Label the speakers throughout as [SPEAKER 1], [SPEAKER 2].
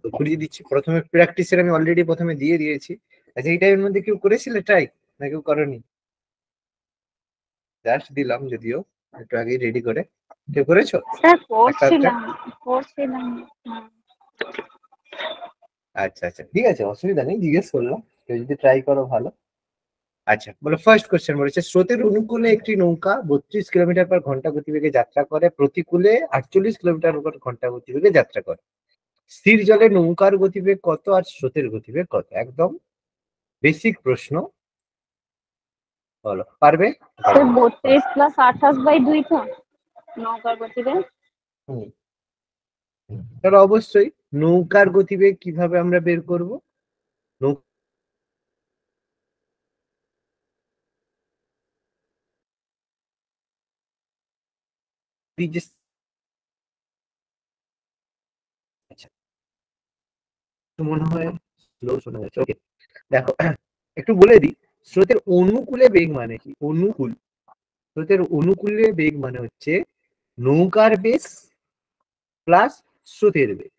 [SPEAKER 1] ঘুরিয়ে দিচ্ছি। প্রথমে প্র্যাকটিসের আমি অলরেডি প্রথমে দিয়ে দিয়েছি। আচ্ছা, এই টাইমের মধ্যে কেউ করেছিলে ট্রাই, না কেউ করনি? জাস্ট দিলাম, যদিও একটু আগেই রেডি করে। কেউ করেছো?
[SPEAKER 2] স্যার
[SPEAKER 1] একটা আধটা?
[SPEAKER 2] করছিলাম।
[SPEAKER 1] আচ্ছা আচ্ছা, ঠিক আছে, অসুবিধা নেই, জিজ্ঞেস করলাম, কেউ যদি ট্রাই করো ভালো। আচ্ছা, বলো ফার্স্ট কোশ্চেন বলেছে, স্রোতের অনুকূলে একটি নৌকা 32 কিলোমিটার/ঘন্টা গতিবেগে যাত্রা করে, প্রতিকূলে 48 কিলোমিটার/ঘন্টা গতিবেগে যাত্রা করে। স্থির জলে নৌকার গতিবেগ কত আর স্রোতের গতিবেগ কত? একদম বেসিক প্রশ্ন, বলো পারবে?
[SPEAKER 2] স্যার 32 প্লাস 28/2 তো নৌকার গতিবেগ।
[SPEAKER 1] হুম, তাহলে অবশ্যই নৌকার গতিবেগ কিভাবে আমরা বের করব? নৌকা যে, আচ্ছা, তো মনে হয় স্লো শোনা যাচ্ছে। ওকে, দেখো একটু বলে দিই, স্রোতের অনুকূলে বেগ মানে কি? অনুকূল, স্রোতের অনুকূলে বেগ মানে হচ্ছে নৌকার বেগ প্লাস স্রোতের বেগ।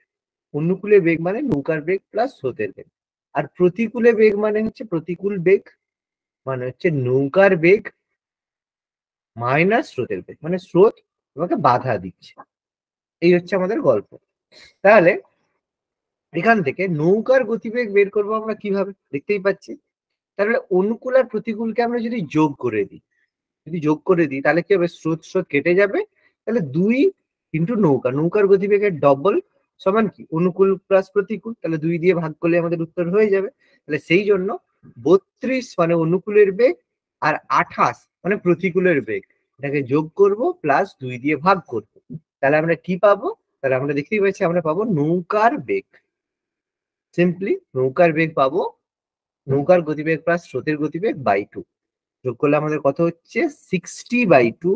[SPEAKER 1] অনুকূলে বেগ মানে নৌকার বেগ প্লাস স্রোতের বেগ। আর প্রতিকূলে বেগ মানে হচ্ছে, প্রতিকূল বেগ মানে হচ্ছে নৌকার বেগ মাইনাস স্রোতের বেগ, মানে স্রোত তোমাকে বাধা দিচ্ছে। এই হচ্ছে আমাদের গল্প। তাহলে এখান থেকে নৌকার গতিবেগ বের করবো আমরা কিভাবে, দেখতেই পাচ্ছি। তাহলে অনুকূল আর প্রতিকূলকে আমরা যদি যোগ করে দিই, তাহলে কি হবে? স্রোত স্রোত কেটে যাবে। তাহলে 2 ইন্টু নৌকা, নৌকার গতিবেগের ডবল সমান কি? অনুকূল প্লাস প্রতিকূল, তাহলে 2 দিয়ে ভাগ করলে আমাদের উত্তর হয়ে যাবে। তাহলে সেই জন্য 32 মানে অনুকূলের বেগ, আর 28 মানে প্রতিকূলের বেগ, এটাকে যোগ করব প্লাস 2 দিয়ে ভাগ করব। তাহলে আমরা কি পাবো? তাহলে আমরা দেখতেই পাচ্ছি, আমরা পাবো নৌকার বেগ। সিম্পলি নৌকার বেগ পাবো, নৌকার গতিবেগ প্লাস স্রোতের গতিবেগ বাই 2, যোগ করলে আমাদের কত হচ্ছে? 60/2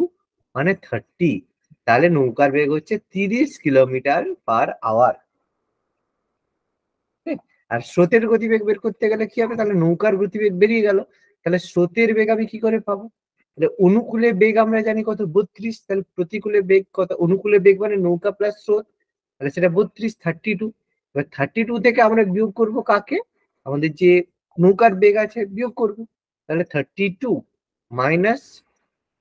[SPEAKER 1] মানে 30। তাহলে নৌকার বেগ হচ্ছে 30 কিলোমিটার/আওয়ার। আর স্রোতের গতিবেগ বের করতে গেলে কি হবে? তাহলে নৌকার গতিবেগ বেরিয়ে গেল, তাহলে স্রোতের বেগ আমি কি করে পাবো? তাহলে অনুকূলে বেগ আমরা জানি কত? 32। তাহলে প্রতিকূলে বেগ কত? অনুকূলে বেগ মানে নৌকা প্লাস স্রোত, তাহলে সেটা 32, 32। এবার 32 থেকে আমরা বিয়োগ করব কাকে? আমাদের যে নৌকার বেগ আছে বিয়োগ করব। তাহলে 32 মাইনাস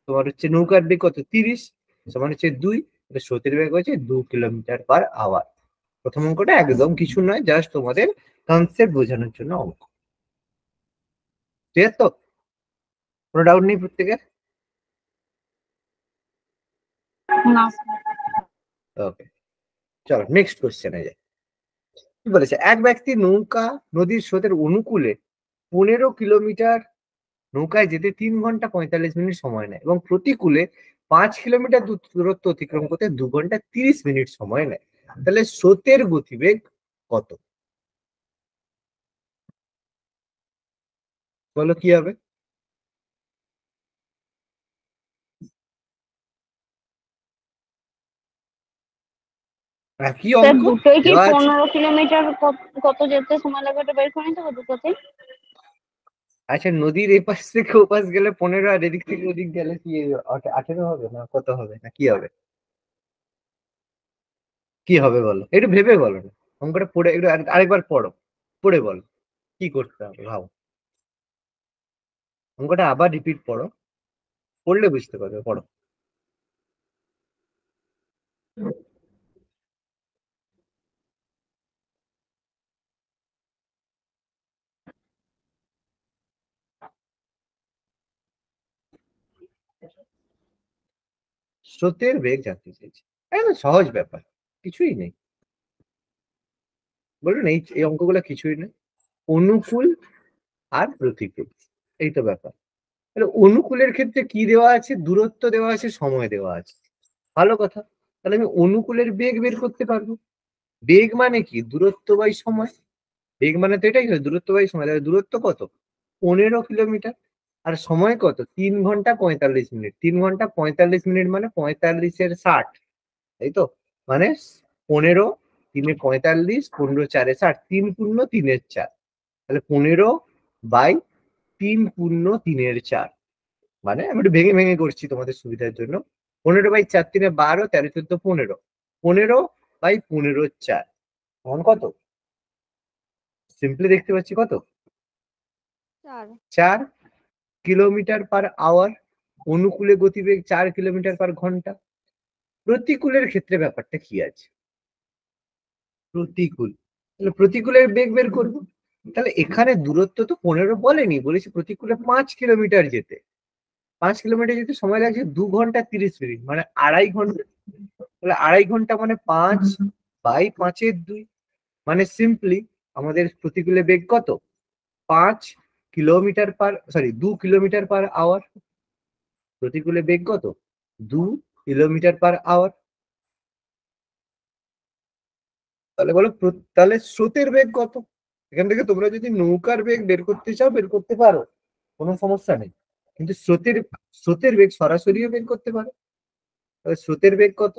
[SPEAKER 1] তোমার হচ্ছে নৌকার বেগ কত? 30, সমান হচ্ছে 2। স্রোতের বেগ হচ্ছে 2 কিলোমিটার/আওয়ার। প্রথম অঙ্কটা একদম কিছু নয়, জাস্ট তোমাদের কনসেপ্ট বোঝানোর জন্য অঙ্ক। ঠিক আছে তো? কোনো ডাউট নেই প্রত্যেকের?
[SPEAKER 2] না
[SPEAKER 1] ওকে, চলো নেক্সট কোশ্চেনে যাই। কি বলেছে? এক ব্যক্তি নৌকা নদীর স্রোতের অনুকূলে 15 কিলোমিটার নৌকায় যেতে 3 ঘন্টা 45 মিনিট সময় নেয়, এবং প্রতিকূলে 5 কিলোমিটার দূরত্ব অতিক্রম করতে 2 ঘন্টা 30 মিনিট সময় নেয়। তাহলে স্রোতের গতিবেগ কত? বলো কি হবে? কি
[SPEAKER 2] স্যার
[SPEAKER 1] অঙ্ক
[SPEAKER 2] দুটোই কি
[SPEAKER 1] দেওয়া আছে?
[SPEAKER 2] 15 কিলোমিটার কত যেতে সময় লাগবে এটা বের করে নিতে হবে দুটোতে?
[SPEAKER 1] আচ্ছা, নদীর এপাশ থেকে ওপাশ গেলে 15, আর এদিক থেকে ওদিক গেলে কি 18 হবে, না কত হবে, না কি হবে? কি হবে বলো, একটু ভেবে বলো না। অঙ্কটা পড়ে একটু আরেকবার পড়ো, পড়ে বলো কি করতে হবে, ভাও। অঙ্কটা আবার রিপিট পড়ো, পড়লে বুঝতে পারবে, পড়ো। স্রোতের বেগ জানতে চাইছি, একদম সহজ ব্যাপার, কিছুই নেই। বলুন, এই অঙ্কগুলো কিছুই নেই। অনুকূল আর প্রতিকূল, এই তো ব্যাপার। তাহলে অনুকূলের ক্ষেত্রে কি দেওয়া আছে? দূরত্ব দেওয়া আছে, সময় দেওয়া আছে। ভালো কথা, তাহলে আমি অনুকূলের বেগ বের করতে পারবো। বেগ মানে কি? দূরত্ব বাই সময়। বেগ মানে তো এটাই হয়, দূরত্ব বাই সময়। তাহলে দূরত্ব কত? 15 কিলোমিটার। আর সময় কত? 3 ঘন্টা 45 মিনিট। 3 ঘন্টা 45 মিনিট মানে 45-এর 60, তাই তো? মানে 15, 3-এ 45, 15-4-এ 60, 3×3=4। তাহলে 15/3×3=4। মানে আমি একটু ভেঙে ভেঙে করছি তোমাদের সুবিধার জন্য। 15/4 × 3 = 12, 13-14 = 15। 15/15=4 তখন কত? সিম্পলি দেখতে পাচ্ছি কত?
[SPEAKER 2] 4।
[SPEAKER 1] 4 কিলোমিটার পার আওয়ার। অনুকূলে গতিবেগ 4 কিলোমিটার পার ঘন্টা। প্রতিকূলের ক্ষেত্রে ব্যাপারটা কি আছে? প্রতিকূল, তাহলে প্রতিকূলের বেগ বের করবো। তাহলে এখানে দূরত্ব তো 15 বলেনি, বলেছে প্রতিকূলে 5 কিলোমিটার যেতে। 5 কিলোমিটার যেতে সময় লাগছে 2 ঘন্টা 30 মিনিট, মানে 2.5 ঘন্টা। তাহলে 2.5 ঘন্টা মানে 5/5 মানে সিম্পলি আমাদের প্রতিকূলে বেগ কত? 5 kilometre per 2 kilometre per hour. প্রতিকূলে বেগ কত? 2 কিলোমিটার পার আওয়ার। তাহলে বলো তাহলে স্রোতের বেগ কত? এখান থেকে তোমরা যদি নৌকার বেগ বের করতে চাও বের করতে পারো, কোনো সমস্যা নেই। কিন্তু স্রোতের বেগ সরাসরিও বের করতে পারো। তাহলে স্রোতের বেগ কত?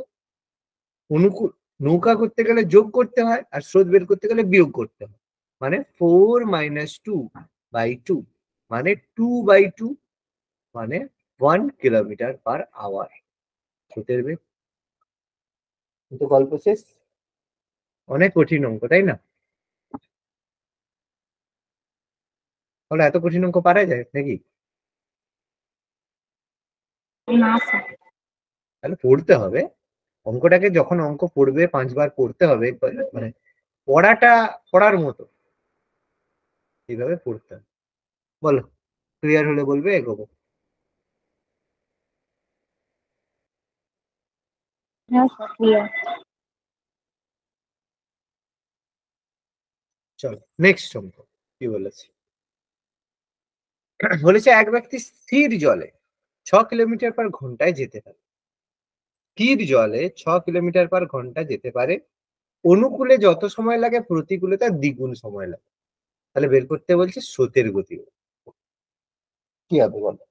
[SPEAKER 1] অনুকূল নৌকা করতে গেলে যোগ করতে হয়, আর স্রোত বের করতে গেলে বিয়োগ করতে হয়। মানে 4 - 2/2 মানে 2/2 মানে 1 কিলোমিটার পার আওয়ার স্রোতের বেগ। কিন্তু গল্প শেষ। অনেক কঠিন অঙ্ক, তাই না? তাহলে এত কঠিন অঙ্ক পারা যায় নাকি?
[SPEAKER 2] না স্যার।
[SPEAKER 1] তাহলে পড়তে হবে অঙ্কটাকে। যখন অঙ্ক পড়বে 5 বার পড়তে হবে, মানে পড়ার মতো এইভাবে পড়তে হবে। বলো, ক্লিয়ার হলে বলবে, এগোবো।
[SPEAKER 2] হ্যাঁ স্যার, ক্লিয়ার।
[SPEAKER 1] চলো নেক্সট অঙ্ক কি বলেছে। বলেছে এক ব্যক্তি স্থির জলে 6 কিলোমিটার/ঘন্টায় যেতে পারে। স্থির জলে 6 কিলোমিটার/ঘন্টা যেতে পারে। অনুকূলে যত সময় লাগে প্রতিকূলে তার দ্বিগুণ সময় লাগে। তাহলে বের করতে বলছে স্রোতের গতি। কি হবে বলো?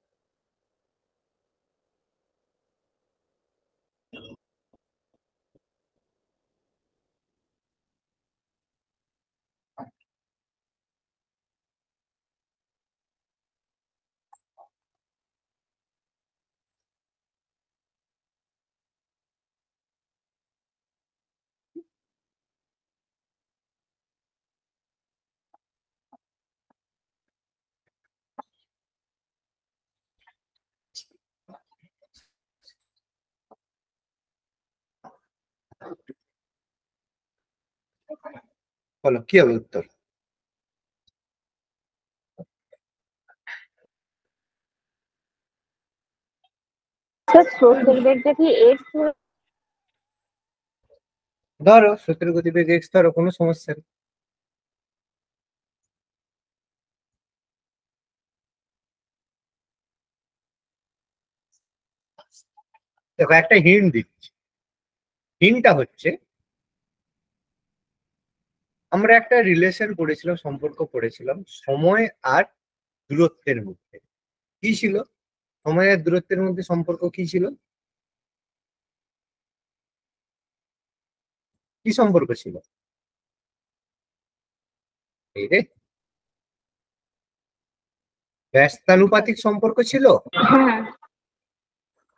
[SPEAKER 1] বলো কি হবে উত্তর?
[SPEAKER 2] স্যার, স্রোতের বেগটা কি এক্স?
[SPEAKER 1] ধরো স্রোতের গতিবেগ এক্স, ধরো, কোনো সমস্যা নেই। দেখো একটা হিন্ট দিচ্ছি। হিন্টটা হচ্ছে, আমরা একটা রিলেশন পড়েছিলাম, সম্পর্ক পড়েছিলাম সময় আর দূরত্বের মধ্যে। কি ছিল সময় আর দূরত্বের মধ্যে সম্পর্ক? কি ছিল? কি সম্পর্ক ছিল? এই রে, ব্যস্তানুপাতিক সম্পর্ক ছিল।
[SPEAKER 2] হ্যাঁ।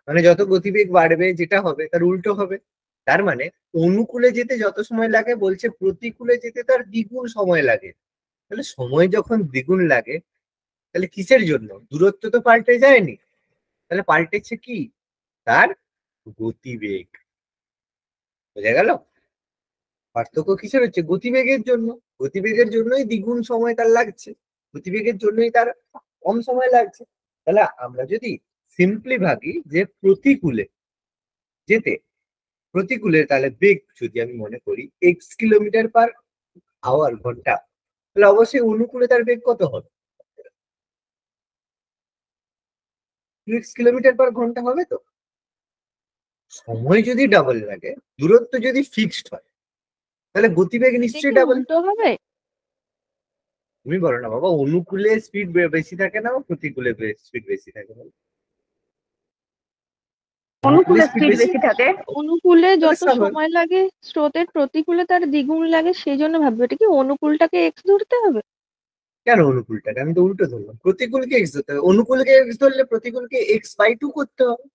[SPEAKER 1] মানে যত গতিবেগ বাড়বে যেটা হবে তার উল্টো হবে। তার মানে অনুকূলে যেতে যত সময় লাগে বলছে প্রতিকূলে যেতে তার দ্বিগুণ সময় লাগে। তাহলে সময় যখন দ্বিগুণ লাগে, তাহলে কিসের জন্য? দূরত্ব তো পাল্টে যায়নি, তাহলে পাল্টেছে কি? তার গতিবেগ। বোঝা গেল? পার্থক্য কিসের হচ্ছে? গতিবেগের জন্য। গতিবেগের জন্যই দ্বিগুণ সময় তার লাগছে, গতিবেগের জন্যই তার কম সময় লাগছে। তাহলে আমরা যদি সিম্পলি ভাবি যে প্রতিকূলে যেতে, প্রতিকূলের তাহলে বেগ যদি আমি মনে করি x কিলোমিটার/আওয়ার ঘন্টা, তাহলে অবশ্যই অনুকূলে তার বেগ কত হবে? 2x কিলোমিটার/ঘন্টা হবে। তো সময় যদি ডাবল লাগে, দূরত্ব যদি ফিক্সড হয়, তাহলে গতিবেগ
[SPEAKER 2] এটা কি
[SPEAKER 1] নিশ্চয়ই ডাবল।
[SPEAKER 2] উল্টো হবে?
[SPEAKER 1] তুমি বলো না বাবা, অনুকূলে স্পিড বেশি থাকে না প্রতিকূলে স্পিড বেশি থাকে? অনুকূলে
[SPEAKER 2] অনুকূলে
[SPEAKER 1] স্পিড
[SPEAKER 2] স্পিড
[SPEAKER 1] বেশি,
[SPEAKER 2] বেশি থাকে।
[SPEAKER 3] অনুকূলে
[SPEAKER 1] তাহলে
[SPEAKER 3] যত
[SPEAKER 1] স্বাভাবিক।
[SPEAKER 3] সময় লাগে স্রোতের প্রতিকূলে তার দ্বিগুণ লাগে, সেই জন্য ভাববে এটা কি অনুকূলটাকে এক্স ধরতে হবে।
[SPEAKER 1] কেন অনুকূলটাকে? আমি তো উল্টো ধরলাম, প্রতিকূলকে এক্স ধরতে হবে। অনুকূলকে এক্স ধরলে প্রতিকূলকে x/2 করতে হবে।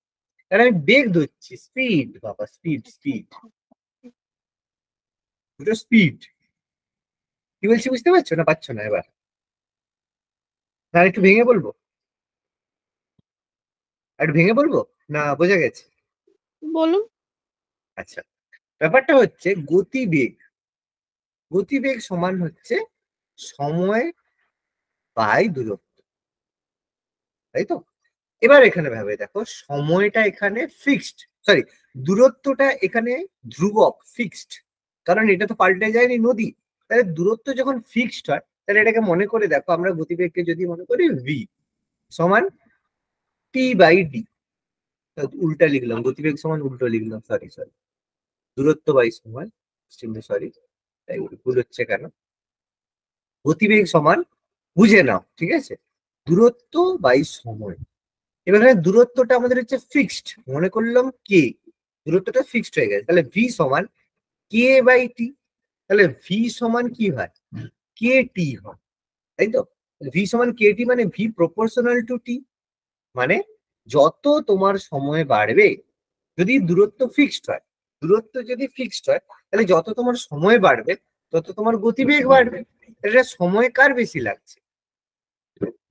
[SPEAKER 1] কারণ আমি বেগ ধরছি, স্পিড বাবা, স্পিড
[SPEAKER 3] আচ্ছা
[SPEAKER 1] স্পিড,
[SPEAKER 3] আচ্ছা।
[SPEAKER 1] দুটো স্পিড। কি বলছি বুঝতে পারছো না পারছো না এবার? না একটু ভেঙে বলবো, একটু ভেঙে বলবো, না বোঝা গেছে?
[SPEAKER 3] বলুন।
[SPEAKER 1] আচ্ছা, ব্যাপারটা হচ্ছে গতিবেগ। গতিবেগ সমান হচ্ছে সময় বাই দূরত্ব, তাই তো? এবার এখানে ভাবে দেখো, সময়টা এখানে ফিক্সড, সরি দূরত্বটা এখানে ধ্রুবক ফিক্সড, কারণ এটা তো পাল্টে যায়নি নদী। তাহলে দূরত্ব যখন ফিক্সড হয়, তাহলে এটাকে মনে করে দেখো, আমরা গতিবেগকে যদি মনে করি ভি সমান টি বাই ডি, উল্টা লিখলাম, গতিবেগ সমান উল্টো লিখলাম, সরি সরি, দূরত্ব বাই সময়, সরি তাই ভুল হচ্ছে কেন, গতিবেগ সমান, বুঝে নাও ঠিক আছে, দূরত্ব বাই সময়। এবার এখানে দূরত্বটা আমাদের হচ্ছে ফিক্সড, মনে করলাম কে, দূরত্বটা ফিক্সড হয়ে গেছে, তাহলে ভি সমান কে বাই টি। তাহলে ভি সমান কি হয়, কে টি হয়, তাই তো? ভি সমান কে টি মানে ভি প্রপোর্শনাল টু টি, মানে যত তোমার সময় বাড়বে, যদি দূরত্ব ফিক্সড হয়, দূরত্ব যদি ফিক্সড হয়, তাহলে যত তোমার সময় বাড়বে তত তোমার গতিবেগ বাড়বে। এটা সময় কার বেশি লাগছে,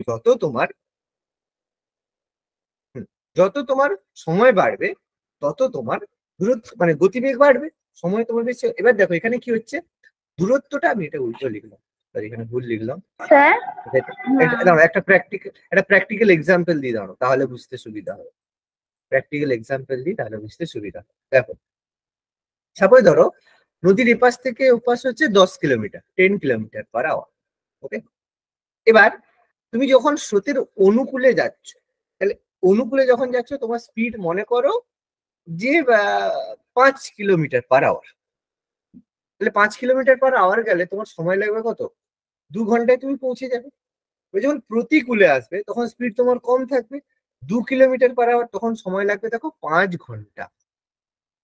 [SPEAKER 1] যত তোমার যত তোমার সময় বাড়বে তত তোমার দূরত্ব মানে গতিবেগ বাড়বে, সময় তোমার বেশি। এবার দেখো এখানে কি হচ্ছে, দূরত্বটা আমি এটা উল্টো লিখলাম, সরি এখানে ভুল লিখলাম,
[SPEAKER 2] স্যার
[SPEAKER 1] দাঁড়াও একটা প্র্যাকটিক্যাল এক্সাম্পল দিয়ে দাঁড়াও, তাহলে বুঝতে সুবিধা হবে, প্র্যাকটিক্যাল এক্সাম্পল দিই তাহলে বুঝতে সুবিধা হবে। দেখো সাপোজ ধরো নদীর এপাশ থেকে ওপাশ হচ্ছে 10 কিলোমিটার, 10 কিলোমিটার/আওয়ার, ওকে। এবার তুমি যখন স্রোতের অনুকূলে যাচ্ছ, তাহলে অনুকূলে যখন যাচ্ছ তোমার স্পিড মনে করো যে 5 কিলোমিটার/আওয়ার, তাহলে 5 কিলোমিটার/আওয়ার গেলে তোমার সময় লাগবে কত, 2 ঘন্টায় তুমি পৌঁছে যাবে। এবার যখন প্রতিকূলে আসবে তখন স্পিড তোমার কম থাকবে, 2 কিলোমিটার/আওয়ার, তখন সময় লাগবে দেখো 5 ঘন্টা।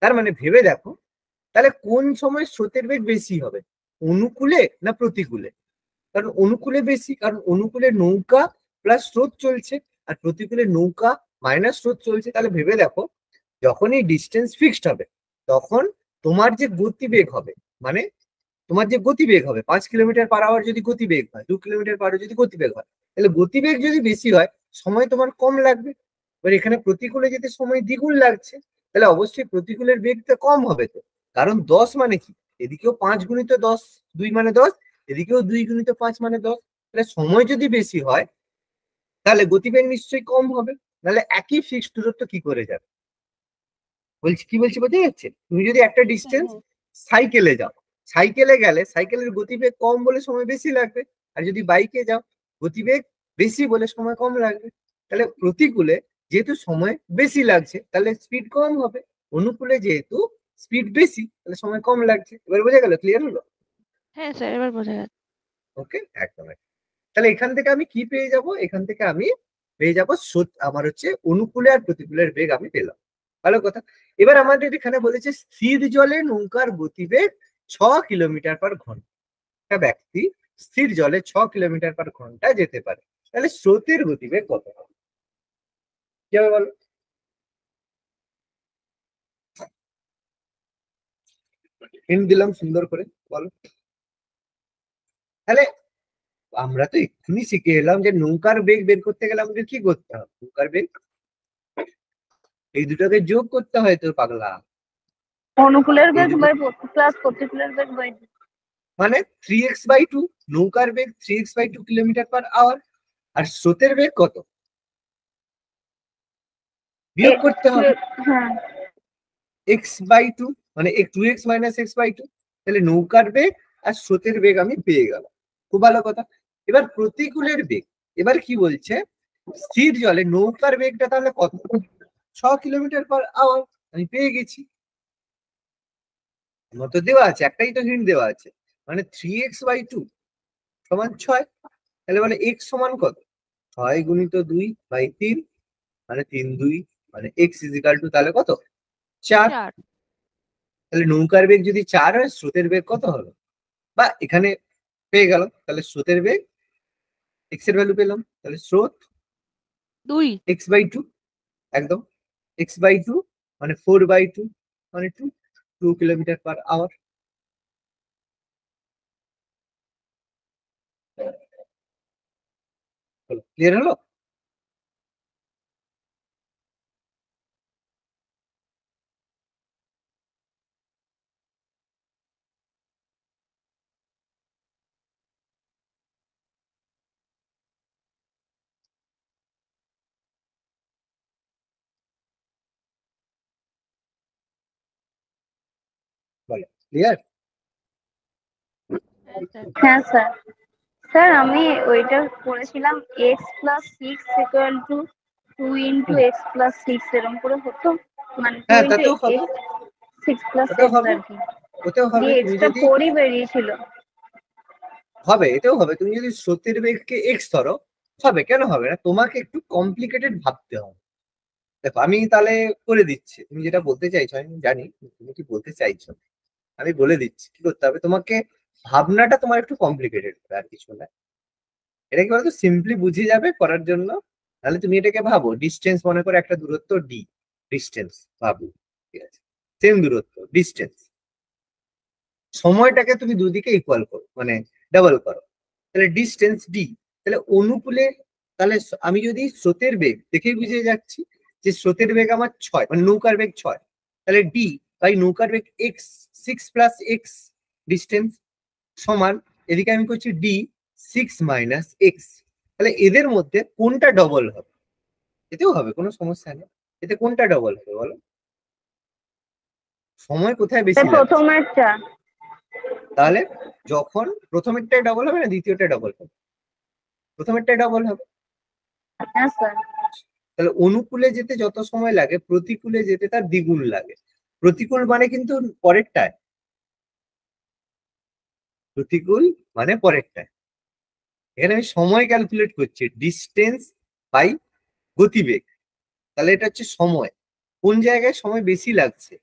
[SPEAKER 1] তার মানে ভেবে দেখো, তাহলে কোন সময় স্রোতের বেগ বেশি হবে, অনুকূলে না প্রতিকূলে? কারণ অনুকূলে বেশি, কারণ অনুকূলে নৌকা প্লাস স্রোত চলছে, আর প্রতিকূলে নৌকা মাইনাস স্রোত চলছে। তাহলে ভেবে দেখো, যখনই ডিস্টেন্স ফিক্সড হবে তখন তোমার যে গতিবেগ হবে, মানে তোমার যে গতিবেগ হবে 5 কিলোমিটার/আওয়ার যদি গতিবেগ হয়, 2 কিলোমিটার/আওয়ার যদি গতিবেগ হয়, তাহলে গতিবেগ যদি বেশি হয় সময় তোমার কম লাগবে। এবার এখানে প্রতিকূলে যেতে সময় দ্বিগুণ লাগছে, তাহলে অবশ্যই প্রতিকূলের বেগটা কম হবে তো, কারণ 10 মানে কি, এদিকেও 5 × 10, 2 মানে 10, এদিকেও 2 × 5 মানে 10, তাহলে সময় যদি বেশি হয় তাহলে গতিবেগ নিশ্চয়ই কম হবে, নাহলে একই ফিক্সড দূরত্ব কি করে যাবে। বলছি কি বলছি বোঝা যাচ্ছে? তুমি যদি একটা ডিস্টেন্স সাইকেলে যাও, সাইকেলে গেলে সাইকেলের গতিবেগ কম বলে সময় বেশি লাগবে, আর যদি বাইকে যাও গতিবেগ বেশি বলে সময় কম লাগবে। তাহলে প্রতিকূলে যেহেতু সময় বেশি লাগছে তাহলে স্পিড কম হবে, অনুকূলে যেহেতু স্পিড বেশি তাহলে সময় কম লাগছে। এবার বোঝা গেল, ক্লিয়ার হলো?
[SPEAKER 3] হ্যাঁ স্যার, এবার বোঝা যাচ্ছে।
[SPEAKER 1] ওকে, একদম একদম। তাহলে এখান থেকে আমি কি পেয়ে যাব, এখান থেকে আমি পেয়ে যাব আমার হচ্ছে অনুকূলে আর প্রতিকূলের বেগ আমি পেলাম, ভালো কথা। এবার আমাদের এখানে বলেছে স্থির জলে নৌকার গতিবেগ 6 কিলোমিটার/ঘন্টা, একটা ব্যক্তি স্থির জলে 6 কিলোমিটার/ঘন্টা যেতে পারে, তাহলে স্রোতের গতিবেগ কত হবে, কি হবে বলো? হিন্ট দিলাম সুন্দর করে, বলো। তাহলে আমরা তো এক্ষুনি শিখে এলাম যে নৌকার বেগ বের করতে গেলে আমাদের কি করতে হবে, নৌকার বেগ এই দুটোকে যোগ করতে হয় তো পাগলা।
[SPEAKER 2] অনুকূলের
[SPEAKER 1] এই
[SPEAKER 2] বেগ
[SPEAKER 1] দুটো
[SPEAKER 2] বাই প্লাস প্রতিকূলের বেগ বাই
[SPEAKER 1] মানে 3x/2, নৌকার বেগ 3x/2 কিলোমিটার/আওয়ার, আর স্রোতের বেগ কত বিয়োগ করতে হবে,
[SPEAKER 2] হ্যাঁ
[SPEAKER 1] x/2, মানে 2x - x/2, তাহলে নৌকার বেগ আর স্রোতের বেগ আমি পেয়ে গেলাম, খুব ভালো কথা। এবার প্রতিকূলের বেগ, এবার কি বলছে, স্থির জলে নৌকার বেগটা তাহলে কত, 6 কিলোমিটার/আওয়ার, আমি পেয়ে গেছি, আমার তো দেওয়া আছে, একটাই তো হিন্ট দেওয়া আছে, মানে 3x/2 সমান 6, তাহলে মানে x সমান কত, 6 × 2/3, মানে 3×2, মানে x তাহলে কত, 4।
[SPEAKER 3] 4।
[SPEAKER 1] তাহলে নৌকার বেগ যদি 4 হয় স্রোতের বেগ কত হবে, বা এখানে পেয়ে গেল, তাহলে স্রোতের বেগ x এর ভ্যালু পেলাম, তাহলে স্রোত
[SPEAKER 3] 2।
[SPEAKER 1] x/2, একদম x/2 মানে 4/2, মানে 2 কিলোমিটার/আওয়ার। ক্লিয়ার হলো? বলো ক্লিয়ার?
[SPEAKER 2] হ্যাঁ স্যার। স্যার আমি ওইটা করেছিলাম x plus six equal to 2 × x+6 এরকম করে হতো, মানে
[SPEAKER 1] হ্যাঁ
[SPEAKER 2] 2
[SPEAKER 1] তাতেও
[SPEAKER 2] ×
[SPEAKER 1] হবে,
[SPEAKER 2] x 6 +
[SPEAKER 1] ওটাও
[SPEAKER 2] x
[SPEAKER 1] হবে,
[SPEAKER 2] আর কি,
[SPEAKER 1] ওটাও হবে।
[SPEAKER 2] দিয়ে
[SPEAKER 1] তুমি
[SPEAKER 2] এক্সট্রা
[SPEAKER 1] যদি
[SPEAKER 2] 4ই বেরিয়েছিল।
[SPEAKER 1] হবে, এটাও হবে। তুমি যদি স্রোতের বেগকে এক্স ধরো, হবে। কেন হবে না? তোমাকে একটু কমপ্লিকেটেড ভাবতে হবে। দেখো আমি তাহলে করে দিচ্ছি, তুমি যেটা বলতে চাইছো আমি জানি তুমি কি বলতে চাইছো। আমি বলে দিচ্ছি কি করতে হবে তোমাকে। ভাবনাটা তোমার একটু কমপ্লিকেটেড, আর কিছু না। এটা কি বলতো, সিম্পলি বুঝে যাবে করার জন্য। তাহলে তুমি এটাকে ভাবো, ডিস্টেন্স মনে করো একটা দূরত্ব ডি, ডিস্টেন্স ভাবো, ঠিক আছে? সেম দূরত্ব ডিস্টেন্স, সময়টাকে তুমি দুদিকে ইকুয়াল করো, মানে ডাবল করো, তাহলে ডিস্টেন্স ডি। তাহলে অনুকূলে, তাহলে আমি যদি স্রোতের বেগ দেখেই বুঝে যাচ্ছি যে স্রোতের বেগ আমার 6, মানে নৌকার বেগ 6, তাহলে ডি বাই নৌকার বেগ এক্স, 6 + x ডিস্টেন্স সমান, এদিকে আমি করছি ডি 6 - x। তাহলে এদের মধ্যে কোনটা ডবল হবে? এতেও হবে, কোনো সমস্যা নেই। এতে কোনটা ডবল হবে বলো? সময় কোথায় বেশি লাগছে?
[SPEAKER 2] প্রথমেরটা।
[SPEAKER 1] তাহলে যখন প্রথমেরটাই ডবল হবে না দ্বিতীয়টা ডবল হবে? প্রথমেরটাই ডবল হবে।
[SPEAKER 2] হ্যাঁ স্যার।
[SPEAKER 1] তাহলে অনুকূলে যেতে যত সময় লাগে প্রতিকূলে যেতে তার দ্বিগুণ লাগে। প্রতিকূল মানে কিন্তু পরেরটায়, প্রতিকূল মানে পরেরটায়। এখানে আমি সময় ক্যালকুলেট করছি, ডিস্টেন্স বাই গতিবেগ। তাহলে এটা হচ্ছে সময়, কোন জায়গায় সময় বেশি লাগছে।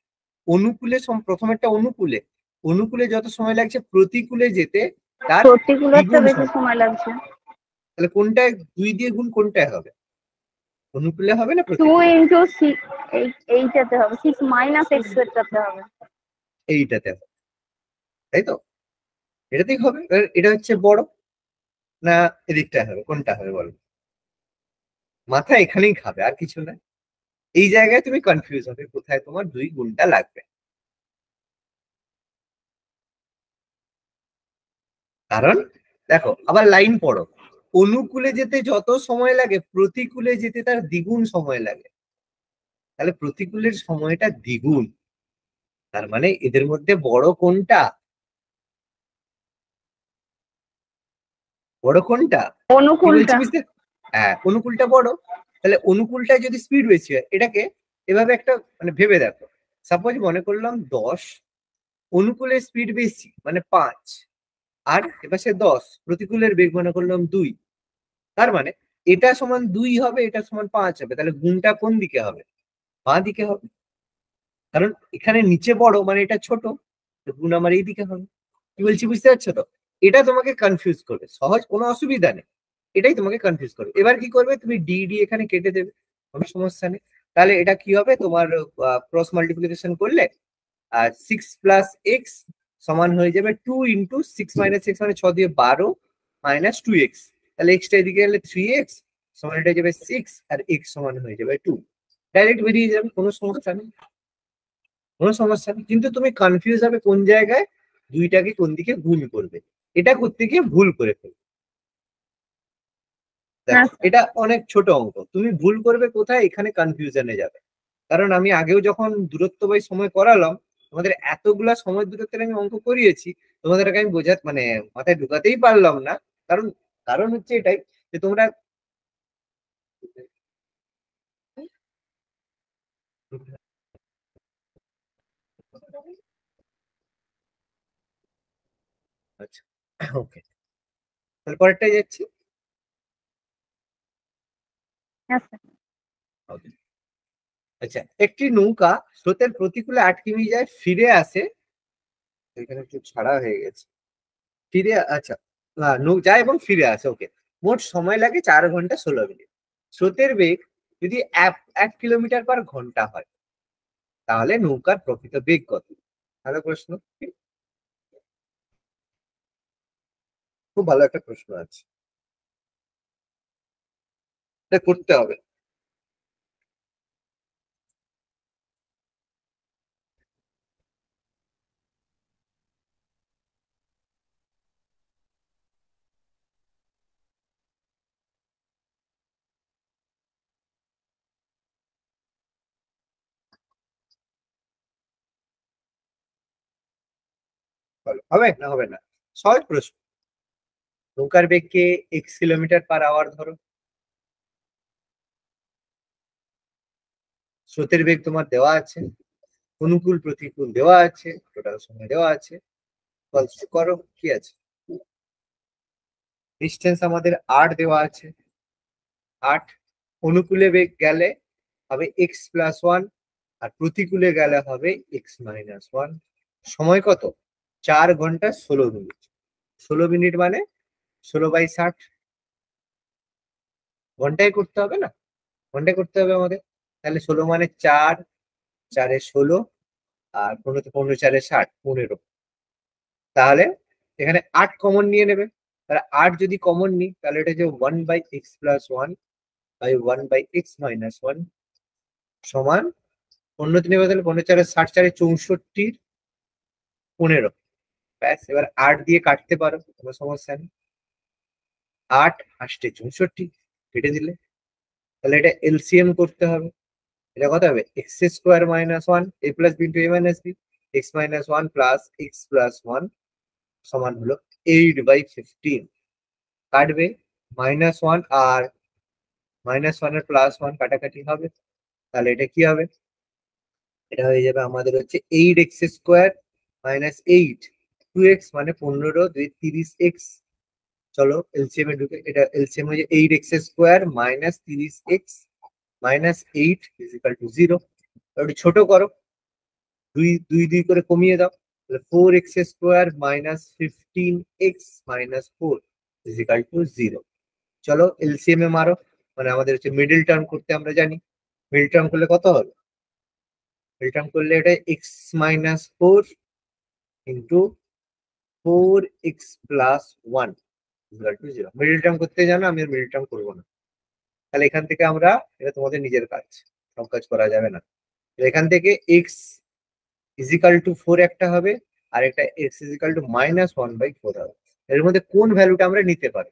[SPEAKER 1] অনুকূলে প্রথমেরটা অনুকূলে, অনুকূলে যত সময় লাগছে প্রতিকূলে যেতে তার
[SPEAKER 2] প্রতিকূলতা
[SPEAKER 1] দ্বিগুণ
[SPEAKER 2] বেশি
[SPEAKER 1] সময়।
[SPEAKER 2] সময় লাগছে।
[SPEAKER 1] তাহলে কোনটায় 2 দিয়ে গুণ, কোনটায় হবে? অনুকূলে হবে না
[SPEAKER 2] 2
[SPEAKER 1] প্রতিকূলে?
[SPEAKER 2] × 6, এইটাতে হবে, 6 - x এরটাতে হবে।
[SPEAKER 1] এইটাতে হবে, তাই তো? এটাতেই হবে। এবার এটা হচ্ছে বড় না এদিকটায় হবে, কোনটা হবে বলো? মাথা এখানেই খাবে, আর কিছু না। এই জায়গায় তুমি কনফিউজ হবে কোথায় তোমার 2 গুণটা লাগবে। কারণ দেখো আবার লাইন পড়ো, অনুকূলে যেতে যত সময় লাগে প্রতিকূলে যেতে তার দ্বিগুণ সময় লাগে। তাহলে প্রতিকূলের সময়টা দ্বিগুণ, তার মানে এদের মধ্যে বড় কোনটা? বড় কোনটা? কি বলছি
[SPEAKER 2] অনুকূলটা।
[SPEAKER 1] বুঝতে? হ্যাঁ অনুকূলটা বড়। তাহলে অনুকূলটায় যদি স্পিড বেশি হয়, এটাকে এভাবে একটা মানে ভেবে দেখো। সাপোজ মনে করলাম 10, অনুকূলের স্পিড বেশি মানে 5, আর এপাশে 10 প্রতিকূলের বেগ মনে করলাম 2। তার মানে এটা সমান 2 হবে, এটা সমান 5 হবে। তাহলে গুণটা কোন দিকে হবে? বাঁ দিকে হবে। কারণ এখানে নিচে বড় মানে এটা ছোট, তো গুণ আমার এই দিকে হবে। কি বলছি বুঝতে পারছো তো? এটা তোমাকে কনফিউজ করবে, সহজ, কোনো অসুবিধা নেই। এটাই তোমাকে কনফিউজ করবে। এবার কি করবে, তুমি ডি ডি এখানে কেটে দেবে, কোনো সমস্যা নেই। তাহলে এটা কি হবে তোমার, ক্রস মাল্টিপ্লিকেশন করলে আর 6 + x সমান হয়ে যাবে 2 × 6 - x, মানে 6 দিয়ে 12 -2x। তাহলে এক্সটা এদিকে গেলে 3x সমান এটা হয়ে যাবে 6, আর x সমান হয়ে যাবে 2। ডাইরেক্ট বেরিয়ে যাবে, কোনো সমস্যা নেই, কোনো সমস্যা নেই। কিন্তু তুমি কনফিউজ হবে কোন জায়গায় দুইটাকে কোন দিকে গুণ করবে, এটা করতে গিয়ে ভুল করে ফেলবে।
[SPEAKER 2] হ্যাঁ
[SPEAKER 1] দেখো
[SPEAKER 2] স্যার।
[SPEAKER 1] এটা অনেক ছোট অঙ্ক, তুমি ভুল করবে কোথায়, এখানে কনফিউশনে যাবে। কারণ আমি আগেও যখন দূরত্ব বাই সময় করালাম, তোমাদের এতগুলা সময় দূরত্বের আমি অঙ্ক করিয়েছি, তোমাদেরকে আমি বোঝা মানে মাথায় ঢুকাতেই পারলাম না। কারণ কারণ হচ্ছে এটাই যে তোমরা, আচ্ছা ওকে, তাহলে পরেরটাই যাচ্ছি।
[SPEAKER 2] হ্যাঁ স্যার।
[SPEAKER 1] Okay. আচ্ছা, একটি নৌকা স্রোতের প্রতিকূলে আটকে যায়, ফিরে আসে, এখানে একটু ছাড়া হয়ে গেছে, ফিরে আচ্ছা, যায় এবং ফিরে আসে, ওকে। মোট সময় লাগে 4 ঘন্টা 16 মিনিট। স্রোতের বেগ যদি 1 কিলোমিটার/ঘন্টা হয়, তাহলে নৌকার প্রকৃত বেগ কত? ভালো প্রশ্ন, খুব ভালো একটা প্রশ্ন আছে। এটা করতে হবে। বলো, হবে না হবে না? সহজ প্রশ্ন। নৌকার বেগকে x কিলোমিটার/আওয়ার ধরো। স্রোতের বেগ তোমার দেওয়া আছে, অনুকূল প্রতিকূল দেওয়া আছে, টোটাল সময় দেওয়া আছে। করো কি আছে। ডিস্টেন্স আমাদের 8 দেওয়া আছে, 8। অনুকূলে বেগ গেলে হবে x+1, আর প্রতিকূলে গেলে হবে x-1। সময় কত? 4 ঘন্টা 16 মিনিট। 16 মিনিট মানে 16/60। ঘন্টায় করতে হবে না? ঘন্টায় করতে হবে আমাদের। তাহলে 16 মানে 4, 4 এ 16, আর 15 15 4 এ 60, 15। তাহলে এখানে 8 কমন নিয়ে নেবে। তাহলে 8 যদি কমন নিই তাহলে এটা যে 1/x+1/1/x-1 সমান 15 3 বদলে 15 4 60, 4 64, 15। ব্যাস, এবার 8 দিয়ে কাটতে পারো, কোনো সমস্যা নেই। 8 8 64 কেটে দিলে। তাহলে এটা এলসিএম করতে হবে। এটা কত হবে? x² - 1 a + b * a - b, x-1 + x+1 সমান হলো 8/15। কাটবে, -1 আর -1 এর +1 কাটাকাটি হবে। তাহলে এটা কি হবে? এটা হয়ে যাবে আমাদের হচ্ছে 8x² - 8, 2x মানে 15, 2 30x। চলো এলসিএম এ ঢুকে, এটা এলসিএম হয়ে যায় 8x² - 30x - 8 = 0। একটু ছোট করো, 2 2 2 করে কমিয়ে দাও। তাহলে 4x² - 15x - 4 = 0। চলো এলসিএম এ মারো, মানে আমাদের হচ্ছে মিডল টার্ম করতে আমরা জানি। মিডল টার্ম করলে কত হবে? মিডল টার্ম করলে এটা x-4 into 4x+1 = 0। Middle term করতে জানো, আমি মিডল টার্ম করবো না। তাহলে এখান থেকে আমরা, এটা তোমাদের নিজের কাজ, সব কাজ করা যাবে না। এখান থেকে x = 4 একটা হবে, আর একটা x = -1/4 হবে। এর মধ্যে কোন ভ্যালুটা আমরা নিতে পারি?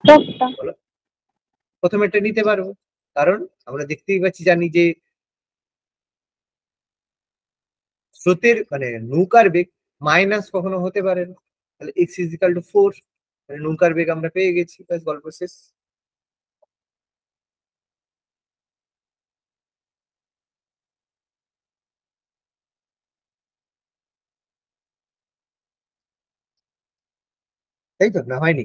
[SPEAKER 2] একটা।
[SPEAKER 1] বলো। প্রথমে এটা নিতে পারবো, কারণ আমরা দেখতেই পাচ্ছি, জানি যে স্রোতের মানে নৌকার বেগ মাইনাস কখনো হতে পারে না। তাহলে x = 4, নৌকার বেগ আমরা পেয়ে গেছি, ব্যাস গল্প শেষ। তাই তো, না হয়নি?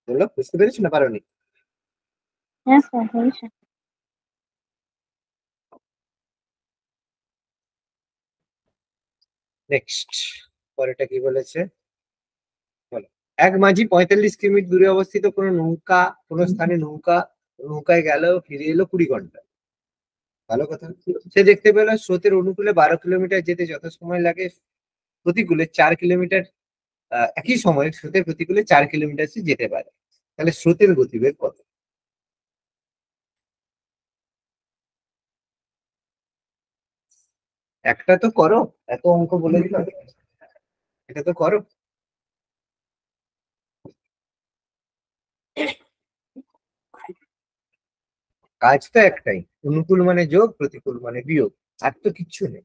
[SPEAKER 1] বললো, বুঝতে পেরেছো না পারোনি?
[SPEAKER 2] হ্যাঁ স্যার, হয়েছে।
[SPEAKER 1] নেক্সট, পরেরটা কি বলেছে বলো। এক মাঝি 45 কিমি দূরে অবস্থিত কোনো স্থানে নৌকায় গেল, ফিরে এলো 20 ঘন্টা। ভালো কথা। সে দেখতে পেল স্রোতের অনুকূলে 12 কিলোমিটার যেতে যত সময় লাগে, প্রতিকূলে 4 কিলোমিটার, একই সময়ে স্রোতের প্রতিকূলে 4 কিলোমিটার সে যেতে পারে। তাহলে স্রোতের গতিবেগ কত? একটা তো করো, এত অঙ্ক বলে দিল, এটা তো করো। কাজ তো একটাই, অনুকূল মানে যোগ, প্রতিকূল মানে বিয়োগ, আর তো কিচ্ছু নেই।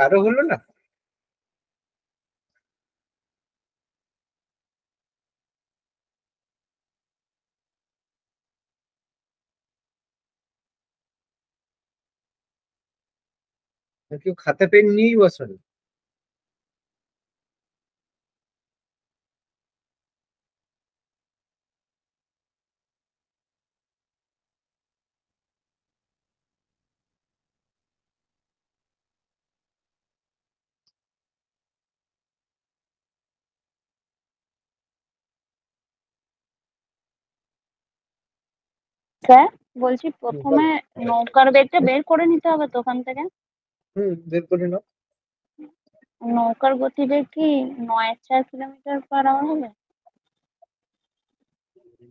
[SPEAKER 1] কারো হলো না? কেউ খাতা পেন নিয়েই বসেন?
[SPEAKER 2] স্যার বলছি প্রথমে নৌকার বেগটা বের করে নিতে হবে তো ওখান থেকে।
[SPEAKER 1] বের করে নাও।
[SPEAKER 2] নৌকার গতিবেগ কি 9/4 কিলোমিটার/আওয়ার হবে?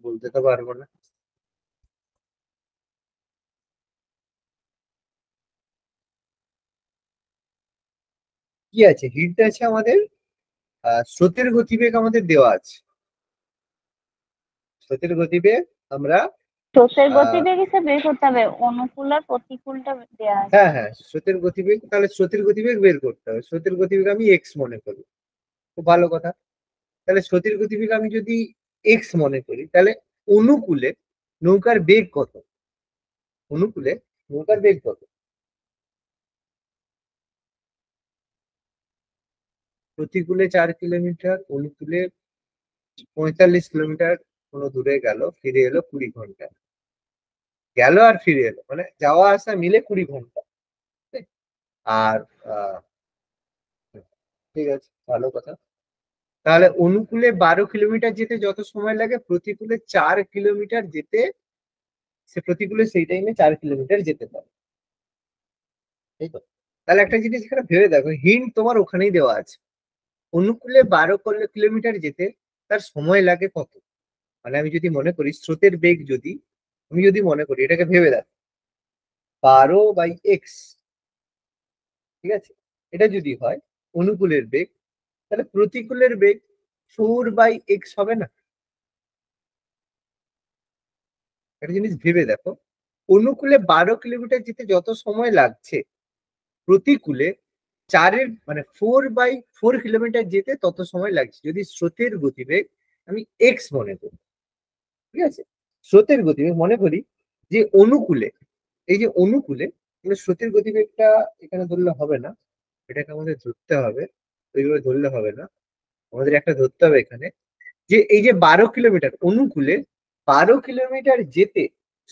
[SPEAKER 1] বলতে তো পারবো না। কি আছে, হিন্ট আছে আমাদের। স্রোতের গতিবেগ আমাদের দেওয়া আছে। স্রোতের গতিবেগ আমরা
[SPEAKER 2] স্রোতের গতিবেগ হিসেবে বের করতে হবে, অনুকূল আর প্রতিকূলটা দেওয়া আছে।
[SPEAKER 1] হ্যাঁ হ্যাঁ, স্রোতের গতিবেগ, তাহলে স্রোতের গতিবেগ বের করতে হবে। স্রোতের গতিবেগ আমি এক্স মনে করি। খুব ভালো কথা। তাহলে স্রোতের গতিবেগ আমি যদি এক্স মনে করি, তাহলে অনুকূলে নৌকার বেগ কত? অনুকূলে নৌকার বেগ কত? প্রতিকূলে 4 কিলোমিটার, অনুকূলে 45 কিলোমিটার। কোনো দূরে গেল, ফিরে এলো 20 ঘন্টা। গেল আর ফিরে এলো, মানে যাওয়া আসা মিলে 20 ঘন্টা। আর ঠিক আছে, ভালো কথা। তাহলে অনুকূলে 12 কিলোমিটার যেতে যত সময় লাগে, প্রতিকূলে 4 কিলোমিটার যেতে, সে প্রতিকূলে সেই টাইমে 4 কিলোমিটার যেতে পারে। তাই তো? তাহলে একটা জিনিস এখানে ভেবে দেখো, হিন্ট তোমার ওখানেই দেওয়া আছে। অনুকূলে 12 কিলোমিটার যেতে তার সময় লাগে কত? মানে আমি যদি মনে করি স্রোতের বেগ, যদি আমি যদি মনে করি, এটাকে ভেবে দেখো, 12/x, ঠিক আছে, এটা যদি হয় অনুকূলের বেগ, তাহলে প্রতিকূলের বেগ 4/x হবে না? একটা জিনিস ভেবে দেখো, অনুকূলে 12 কিলোমিটার যেতে যত সময় লাগছে, প্রতিকূলে 4/4 কিলোমিটার যেতে তত সময় লাগছে, যদি স্রোতের গতিবেগ আমি এক্স মনে করি। ঠিক আছে, স্রোতের গতিবেগ মনে করি যে অনুকূলে, এই যে অনুকূলে, স্রোতের গতিবেগটা এখানে ধরলে হবে না, এটাকে আমাদের ধরতে হবে। ওইভাবে ধরলে হবে না, আমাদের একটা ধরতে হবে এখানে, যে এই যে 12 কিলোমিটার, অনুকূলে 12 কিলোমিটার যেতে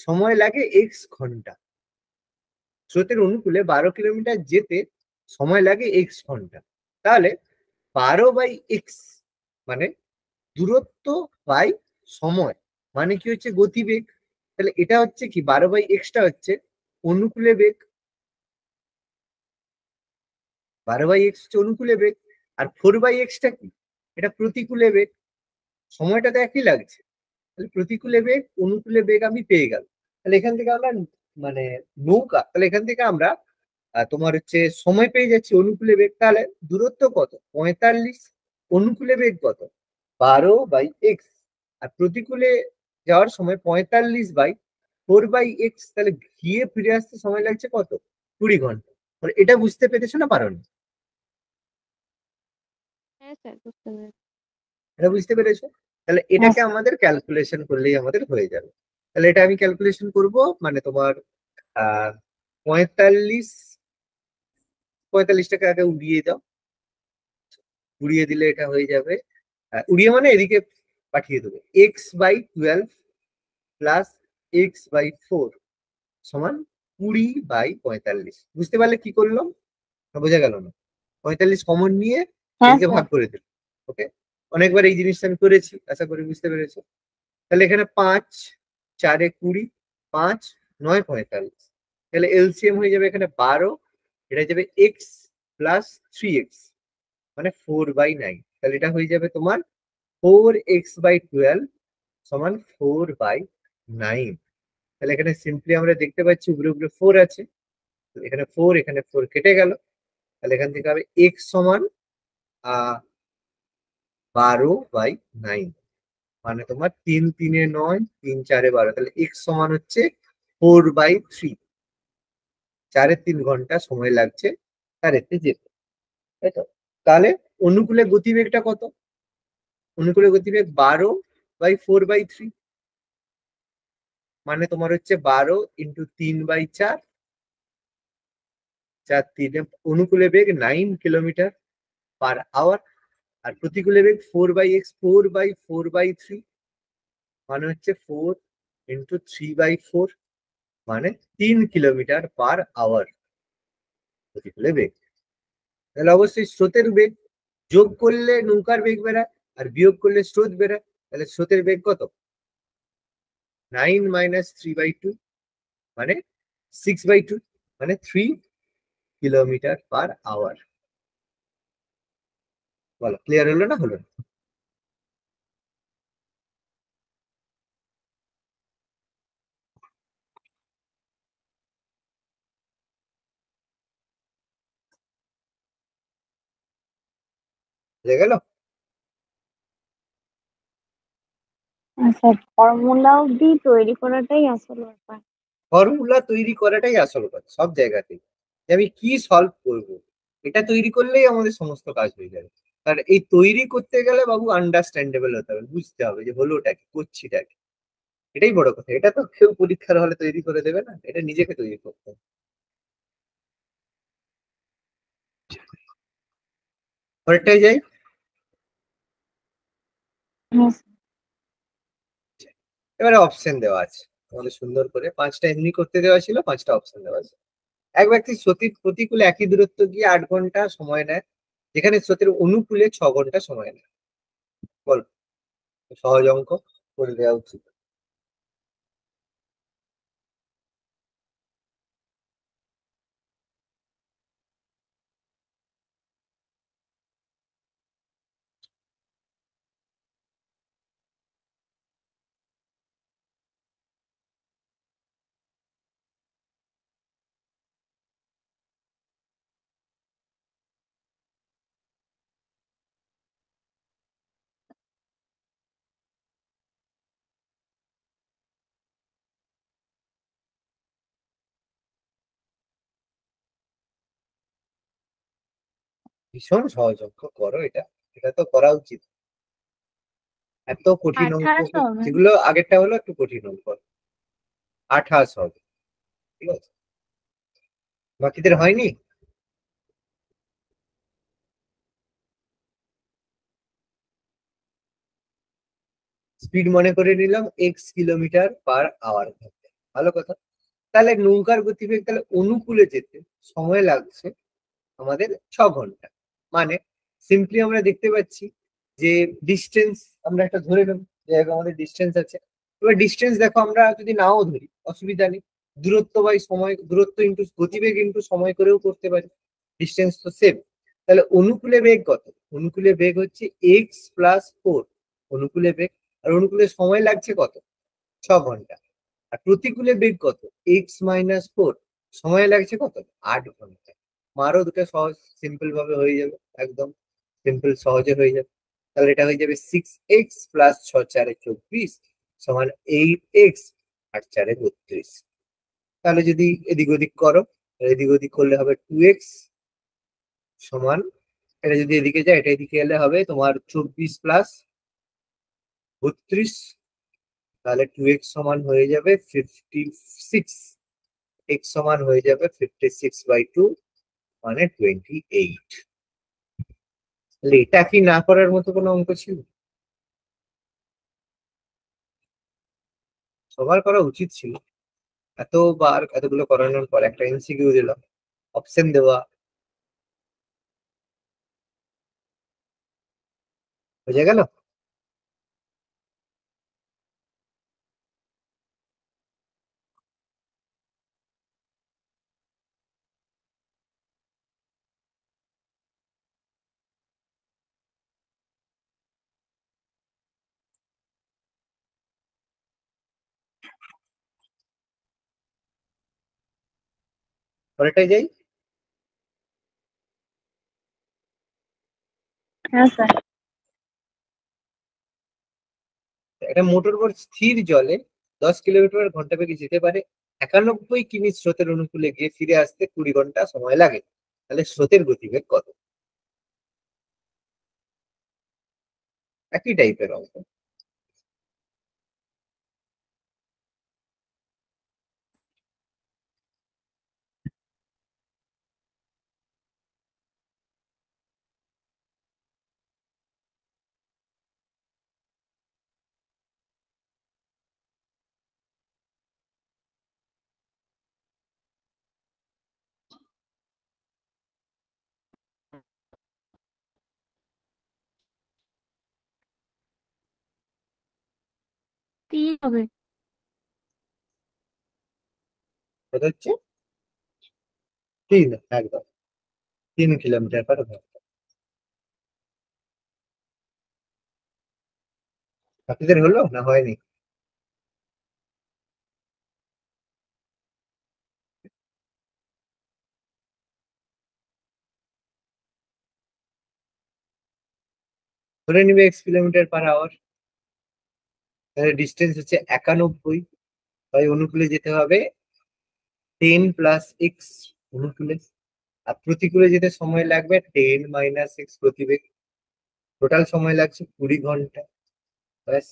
[SPEAKER 1] সময় লাগে এক্স ঘন্টা। স্রোতের অনুকূলে 12 কিলোমিটার যেতে সময় লাগে এক্স ঘন্টা। তাহলে 12/x মানে দূরত্ব বাই সময়, মানে কি হচ্ছে গতিবেগ। তাহলে এটা হচ্ছে কি, 12/xটা হচ্ছে অনুকূলে বেগ, 12/x হচ্ছে অনুকূলে বেগ। আর 4/xটা কি, এটা প্রতিকূলে বেগ। সময়টা তো একই লাগছে, তাহলে প্রতিকূলে বেগ অনুকূলে বেগ আমি পেয়ে গেল। তাহলে এখান থেকে আমরা মানে নৌকা, তাহলে এখান থেকে আমরা তোমার হচ্ছে সময় পেয়ে যাচ্ছি অনুকূলে বেগ। তাহলে দূরত্ব কত? 45। অনুকূলে বেগ কত? 12/x। আর প্রতিকূলে যাওয়ার সময় 45/4/x। তাহলে গিয়ে ফিরে আসতে সময় লাগছে কত? 20 ঘন্টা। এটা বুঝতে পেরেছো না পারোনি?
[SPEAKER 3] হ্যাঁ স্যার, বুঝতে পেরেছি।
[SPEAKER 1] এটা বুঝতে পেরেছো? তাহলে এটাকে আমাদের ক্যালকুলেশন করলেই আমাদের হয়ে যাবে। তাহলে এটা আমি ক্যালকুলেশন করব, মানে তোমার 45, 45টাকে আগে উড়িয়ে দাও। উড়িয়ে দিলে এটা হয়ে যাবে, উড়িয়ে মানে এদিকে পাঠিয়ে দেবে, x/12 প্লাস x/4 সমান 20/45। বুঝতে পারলে কি করলাম? বোঝা গেল না? 45 কমন নিয়ে এদিকে ভাগ করে দিল। ওকে, অনেকবার এই জিনিসটা আমি করেছি, আশা করি বুঝতে পেরেছো। তাহলে এখানে 5 4 এ 20, 5 9 45। তাহলে এলসিএম হয়ে যাবে এখানে 12, এটা যাবে এক্স প্লাস 3x, মানে 4/9। তাহলে এটা হয়ে যাবে তোমার 4x/12 সমান 4/9। তাহলে এখানে সিম্পলি আমরা দেখতে পাচ্ছি উপরে উপরে 4 আছে, এখানে 4, এখানে 4 কেটে গেল। তাহলে এখান থেকে হবে x সমান 12/9, মানে তোমার 3 3 এ 9, 3 4 এ 12। তাহলে x সমান হচ্ছে 4/3। 4 এর 3 ঘন্টা সময় লাগছে তার এতে যেতে। তাই তো? তাহলে অনুকূলে গতিবেগটা কত? অনুকূলে গতিবেগ 12/4/3, মানে তোমার হচ্ছে 12 × 3/4, 4 3 অনুকূলে বেগ 9 কিলোমিটার/আওয়ার, আর প্রতিকূলে বেগ 4/4/3, মানে হচ্ছে 4 × 3/4, মানে 3 কিলোমিটার/আওয়ার প্রতিকূলে বেগ। তাহলে অবশ্যই স্রোতের বেগ যোগ করলে নৌকার বেগ বেড়ায়, আর বিয়োগ করলে স্রোত বেড়ায়। তাহলে স্রোতের বেগ কত? 9 - 3/2, মানে 6/2, মানে 3 কিলোমিটার/আওয়ার। বলো, ক্লিয়ার হলো না হলো না? বুঝে গেল?
[SPEAKER 2] আচ্ছা, ফর্মুলা অব্দি তৈরি করাটাই আসল ব্যাপার।
[SPEAKER 1] ফর্মুলা তৈরি করাটাই আসল কথা সব জায়গাতেই, যে আমি কি সলভ করব, এটা তৈরি করলেই আমাদের সমস্ত কাজ হয়ে যাবে। আর এই তৈরি করতে গেলে বাবু আন্ডারস্ট্যান্ডেবল হতে হবে, বুঝতে হবে যে হলোটা কি, করছিটা কি। এটাই বড় কথা। এটা তো কেউ পরীক্ষার হলে তৈরি করে দেবে না, এটা নিজেকে তৈরি করতে হবে। পরেরটাই যাই।
[SPEAKER 2] হ্যাঁ স্যার।
[SPEAKER 1] এবারে অপশন দেওয়া আছে আমাদের সুন্দর করে, 5টা এমনি করতে দেওয়া ছিল, 5টা অপশন দেওয়া আছে। এক ব্যক্তি স্রোতের প্রতিকূলে একই দূরত্ব গিয়ে 8 ঘন্টা সময় নেয়, যেখানে স্রোতের অনুকূলে 6 ঘন্টা সময় নেয়। বল, সহজ অঙ্ক করে দেওয়া উচিত। ভীষণ সহজ অঙ্ক, করো এটা, এটা তো করা উচিত। এত কঠিন অঙ্ক
[SPEAKER 2] 1800 হবে।
[SPEAKER 1] যেগুলো আগেরটা হলো একটু কঠিন অঙ্ক, 28 হবে। ঠিক আছে, বাকিদের হয়নি। স্পিড মনে করে নিলাম x কিলোমিটার/আওয়ার। ভালো কথা। তাহলে নৌকার গতিবেগ, তাহলে অনুকূলে যেতে সময় লাগছে আমাদের 6 ঘন্টা। মানে সিম্পলি আমরা দেখতে পাচ্ছি যে ডিস্টেন্স আমরা একটা ধরে নেব, যে আমাদের ডিস্টেন্স আছে। এবার ডিস্টেন্স দেখো, আমরা যদি নাও ধরি অসুবিধা নেই, দূরত্ব বাই সময়, দূরত্ব ইন্টু গতিবেগ ইন্টু সময় করেও করতে পারি, ডিস্টেন্স তো সেম। তাহলে অনুকূলে বেগ কত? অনুকূলে বেগ হচ্ছে x+4 অনুকূলে বেগ, আর অনুকূলে সময় লাগছে কত? 6 ঘন্টা। আর প্রতিকূলে বেগ কত? x - 4, সময় লাগছে কত? 8 ঘন্টা। মারও দুটো সহজ, সিম্পল ভাবে হয়ে যাবে, একদম সিম্পল সহজে হয়ে যাবে। তাহলে এটা হয়ে যাবে 6x প্লাস 6 × 4 = 24 সমান 8x, 8 × 4 = 32। তাহলে যদি এদিক ওদিক করো, এদিক ওদিক করলে হবে 2x সমান, এটা যদি এদিকে যায় এটা এদিকে এলে হবে তোমার 24 প্লাস 32, তাহলে 2x সমান হয়ে যাবে 56, x সমান হয়ে যাবে 56/2, মানে 28। তাহলে এটা কি না করার মতো কোনো অঙ্ক ছিল? সবার করা উচিত ছিল। এতবার এতগুলো করানোর পর একটা এমসিকিউ দিলাম, অপশন দেওয়া, বুঝে গেল? পরেরটাই যাই।
[SPEAKER 2] হ্যাঁ স্যার।
[SPEAKER 1] একটা মোটর বোট স্থির জলে 10 কিলোমিটার ঘন্টা বেগে যেতে পারে, 91 কিমি স্রোতের অনুকূলে গিয়ে ফিরে আসতে 20 ঘন্টা সময় লাগে। তাহলে স্রোতের গতিবেগ কত? একই টাইপের অঙ্ক।
[SPEAKER 2] তিন হবে।
[SPEAKER 1] কত হচ্ছে? 3, একদম 3 কিলোমিটার/ঘন্টা। বাকিদের হলো না হয়নি? ধরে নিবে x কিলোমিটার/আওয়ার। তাহলে ডিস্টেন্স হচ্ছে 91, তাই অনুকূলে যেতে হবে 10 + x অনুকূলে। আর প্রতিকূলে যেতে সময় লাগবে 10 - x প্রতিবেগ। টোটাল সময় লাগছে 20 ঘন্টা। ব্যাস।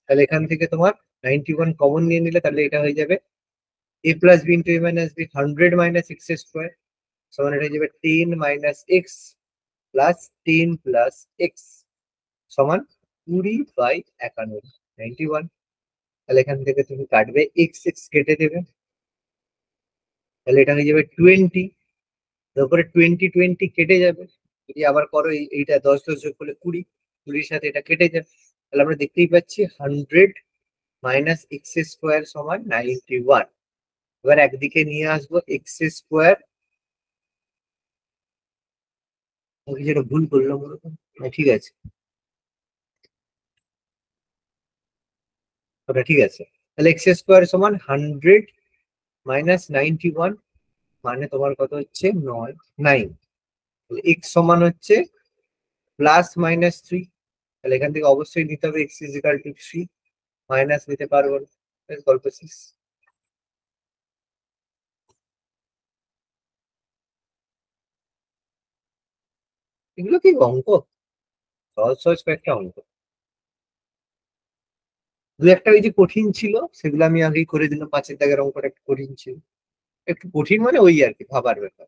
[SPEAKER 1] তাহলে এখান থেকে তোমার 91 কমন নিয়ে নিলে তাহলে এটা হয়ে যাবে a + b × a - b 100 - x² সমান এটা হয়ে যাবে 10 - x + 10 + x সমান 20/91, 91। তাহলে এখান থেকে তুমি কাটবে x x কেটে দেবে, তাহলে এটা হয়ে যাবে 20। তারপরে 20 20 কেটে যাবে। যদি আবার করো এইটা 10 10 যোগ করলে 20, 20-র সাথে এটা কেটে যাবে। তাহলে আমরা দেখতেই পাচ্ছি 100 - x² সমান 91। এবার একদিকে নিয়ে আসবো x²। আমি যেটা ভুল করলাম মূলত, ঠিক আছে, ওটা ঠিক আছে। তাহলে x² সমান 100 - 91, মানে তোমার কত হচ্ছে 9। x সমান হচ্ছে +-3। তাহলে এখান থেকে অবশ্যই নিতে হবে x = 3, মাইনাস নিতে পারবো না। গল্প শেষ। এগুলো কি অঙ্ক? সহজ সহজ কয়েকটা অঙ্ক। দু একটা ওই যে কঠিন ছিল সেগুলো আমি আগেই করে দিলাম। 5-এর দাগের অঙ্কটা একটু কঠিন ছিল। একটু কঠিন মানে ওই আর কি, ভাবার ব্যাপার।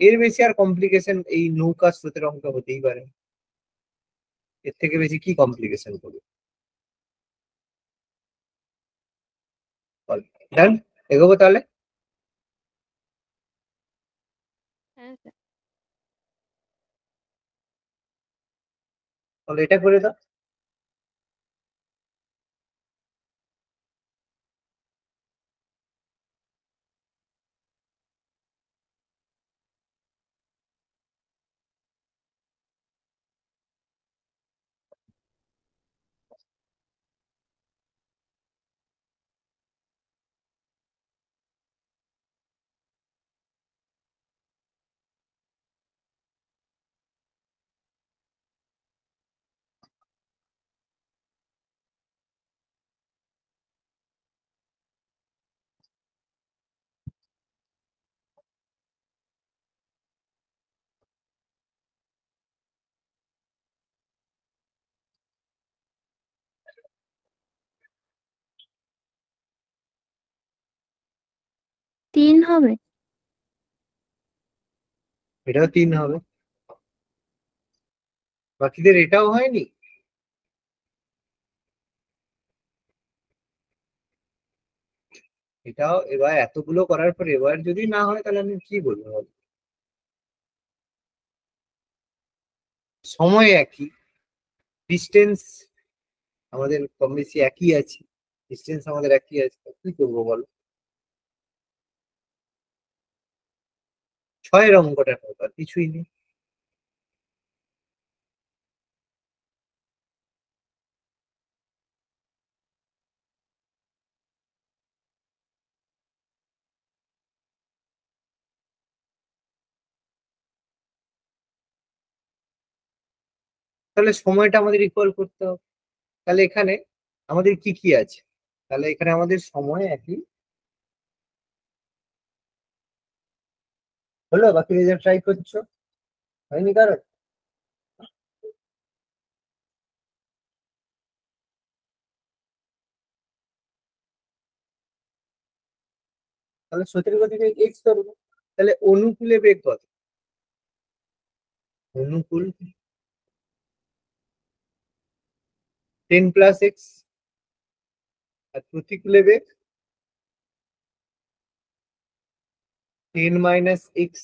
[SPEAKER 1] এর বেশি আর কমপ্লিকেশন এই নৌকা স্রোতের অঙ্ক হতেই পারে না। এর থেকে বেশি কি কমপ্লিকেশন করবে? ডান, এগোবো তাহলে।
[SPEAKER 3] হ্যাঁ স্যার।
[SPEAKER 1] তাহলে এটা করে দাও।
[SPEAKER 2] তিন হবে।
[SPEAKER 1] এটাও 3 হবে। বাকিদের এটাও হয়নি। এটাও এবার এতগুলো করার পর এবার যদি না হয় তাহলে আমি কি বলবো বলো? সময় একই, ডিস্টেন্স আমাদের কম বেশি একই আছে, ডিস্টেন্স আমাদের একই আছে, কি করবো বলো? 6-এর অঙ্কটা হোক, আর কিছুই নেই। তাহলে সময়টা আমাদের ইকুয়াল করতে হবে। তাহলে এখানে আমাদের কি কি আছে? তাহলে এখানে আমাদের সময় একই হলো। বাকি যে ট্রাই করছো হয়নি কারণ তাহলে স্রোতের গতিবেগ এক্স ধরবো। তাহলে অনুকূলে বেগ কত? অনুকূল 10 প্লাস এক্স, আর প্রতিকূলে বেগ 10 মাইনাস এক্স।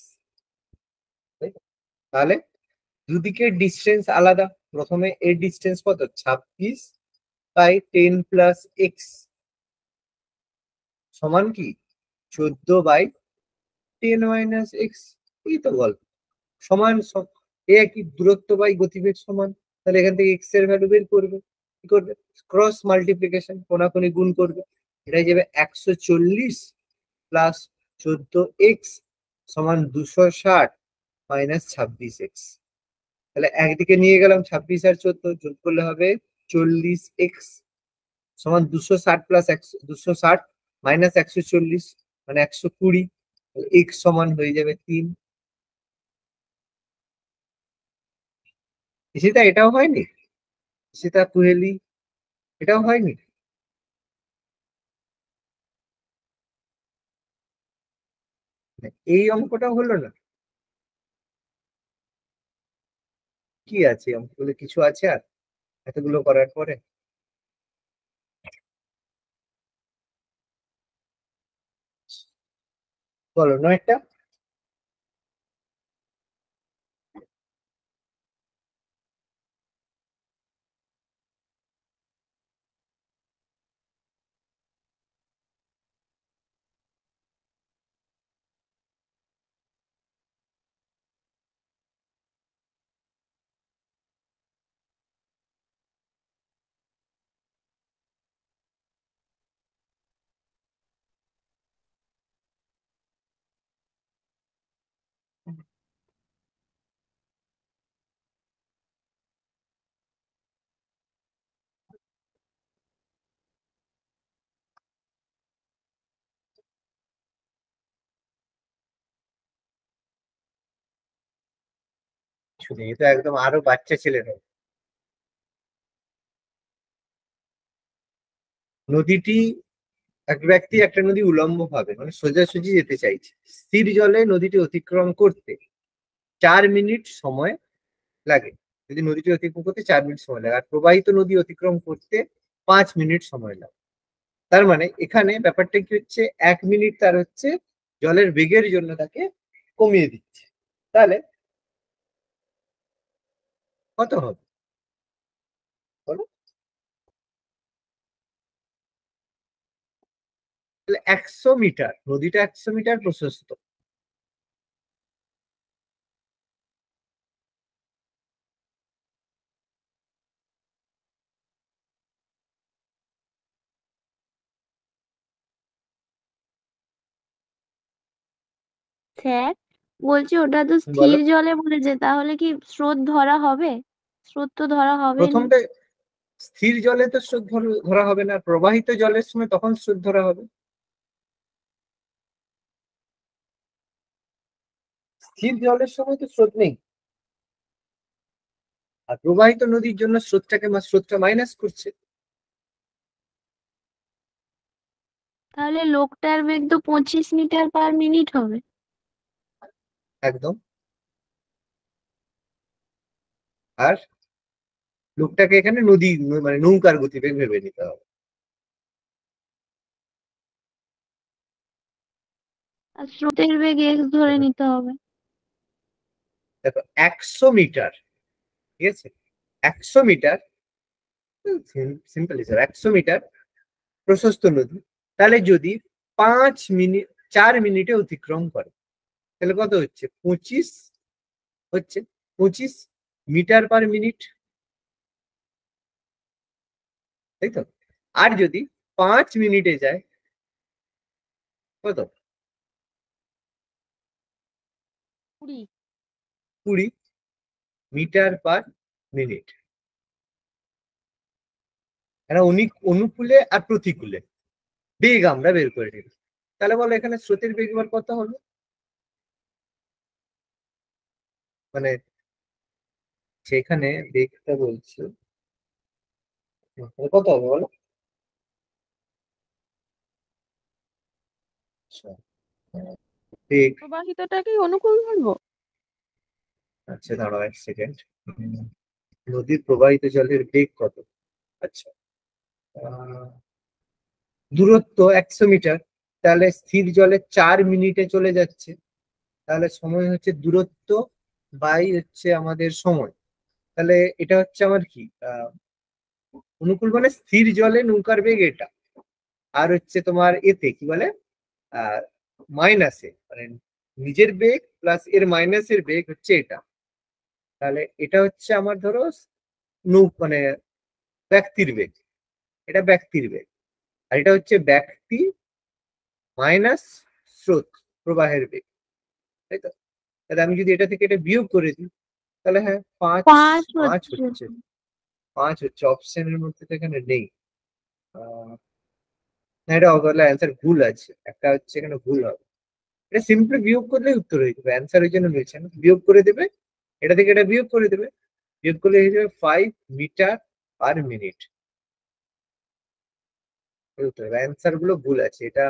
[SPEAKER 1] তাহলে দুদিকের ডিস্টেন্স আলাদা। প্রথমে এর ডিস্টেন্স কত? 26 বাই 10 প্লাস এক্স সমান কি 14 বাই 10 মাইনাস এক্স। এই তো গল্প। সমান এ একই দূরত্ব বাই গতিবেগ সমান। তাহলে এখান থেকে এক্স এর ভ্যালু বের করবে। কি করবে? ক্রস মাল্টিপ্লিকেশন, কোনাকুনি গুণ করবে। এটাই যাবে 140 প্লাস 14 এক্স সমান 260 মাইনাস 26 এক্স। তাহলে একদিকে নিয়ে গেলাম 26 আর 14, যোগ করলে হবে 40 এক্স সমান 260 প্লাস 260 মাইনাস 140 মানে 120। এক্স সমান হয়ে যাবে 3। সেটা এটাও হয়নি, সেটা কুহেলি এটাও হয়নি। এই অঙ্কটা হলো না। কি আছে অঙ্কগুলো? কিছু আছে আর এতগুলো করার পরে? বলো নয়টা। শুনে এটা একদম আরো বাচ্চা ছেলে নয়। নদীটি, এক ব্যক্তি একটা নদী উলম্ব ভাবে মানে সোজাসুজি যেতে চাইছে। স্থির জলে নদীটি অতিক্রম করতে 4 মিনিট সময় লাগে। যদি নদীটি অতিক্রম করতে 4 মিনিট সময় লাগে, আর প্রবাহিত নদী অতিক্রম করতে 5 মিনিট সময় লাগে। তার মানে এখানে ব্যাপারটা কি হচ্ছে, 1 মিনিট তার হচ্ছে জলের বেগের জন্য তাকে কমিয়ে দিচ্ছে। তাহলে কত হবে বলো? তাহলে 100 মিটার, নদীটা 100 মিটার প্রশস্ত।
[SPEAKER 2] স্যার বলছি ওটা তো স্থির
[SPEAKER 1] বলো
[SPEAKER 2] জলে বলেছে, তাহলে কি স্রোত ধরা হবে? স্রোত তো ধরা হবে না।
[SPEAKER 1] প্রথমটা, স্থির জলে তো স্রোত ধরা হবে না, প্রবাহিত জলের সময় তখন স্রোত ধরা হবে। স্থির জলের সময় তো স্রোত নেই, আর প্রবাহিত নদীর জন্য স্রোতটা মাইনাস করছে।
[SPEAKER 2] তাহলে লোকটার বেগ তো 25 মিটার/মিনিট হবে।
[SPEAKER 1] একদম। আর লোকটাকে এখানে নদী মানে নৌকার গতিবেগ ভেবে নিতে হবে।
[SPEAKER 2] আর স্রোতের বেগ এক্স ধরে
[SPEAKER 1] দেখো
[SPEAKER 2] নিতে হবে।
[SPEAKER 1] দেখো 100 মিটার, ঠিক আছে, 100 মিটার সিম্পল হিসাব, 100 মিটার প্রশস্ত নদী। তাহলে যদি 5 মিনিট, 4 মিনিটে অতিক্রম করে, তাহলে কত হচ্ছে? 25 মিটার/মিনিট, তাই তো? আর যদি 5 মিনিটে যায়, কত?
[SPEAKER 3] 20।
[SPEAKER 1] 20 মিটার/মিনিট। এটা অনুকূলে আর প্রতিকূলে বেগ আমরা বের করে নিই। তাহলে বলো এখানে স্রোতের বেগ এবার কত হবে? মানে সেখানে বেগটা বলছে কত হবে বলো? আচ্ছা, বেগ।
[SPEAKER 3] প্রবাহিতটাকেই অনুকূল ধরবো?
[SPEAKER 1] আচ্ছা দাঁড়াও 1 সেকেন্ড। নদীর প্রবাহিত জলের বেগ কত? আচ্ছা, আহ, দূরত্ব 100 মিটার, তাহলে স্থির জলে 4 মিনিটে চলে যাচ্ছে। তাহলে সময় হচ্ছে দূরত্ব বাই হচ্ছে আমাদের সময়। তাহলে এটা হচ্ছে আমার কি অনুকূল মানে স্থির জলে নৌকার বেগ এটা। আর হচ্ছে তোমার এতে কি বলে মাইনাসে মানে নিজের বেগ প্লাস এর মাইনাসের বেগ হচ্ছে এটা। তাহলে এটা হচ্ছে আমার ধরো মানে ব্যক্তির বেগ, এটা ব্যক্তির বেগ। আর এটা হচ্ছে ব্যক্তি মাইনাস স্রোত প্রবাহের বেগ, তাই তো? তাহলে আমি যদি এটা থেকে এটা বিয়োগ করে দিই, তাহলে হ্যাঁ 5
[SPEAKER 2] 5
[SPEAKER 1] 5
[SPEAKER 2] হচ্ছে।
[SPEAKER 1] হচ্ছে। 5 হচ্ছে অপশনের মধ্যে তো এখানে নেই। আহ, না, এটা অ্যান্সার ভুল আছে, একটা হচ্ছে এখানে ভুল হবে। এটা সিম্পলি বিয়োগ করলেই উত্তর হয়ে যাবে, অ্যান্সার ওই জন্য রয়েছে না, বিয়োগ করে দেবে। এটা থেকে এটা বিয়োগ করে দেবে, বিয়োগ করলে হয়ে যাবে 5 মিটার/মিনিট। অ্যান্সার গুলো ভুল আছে, এটা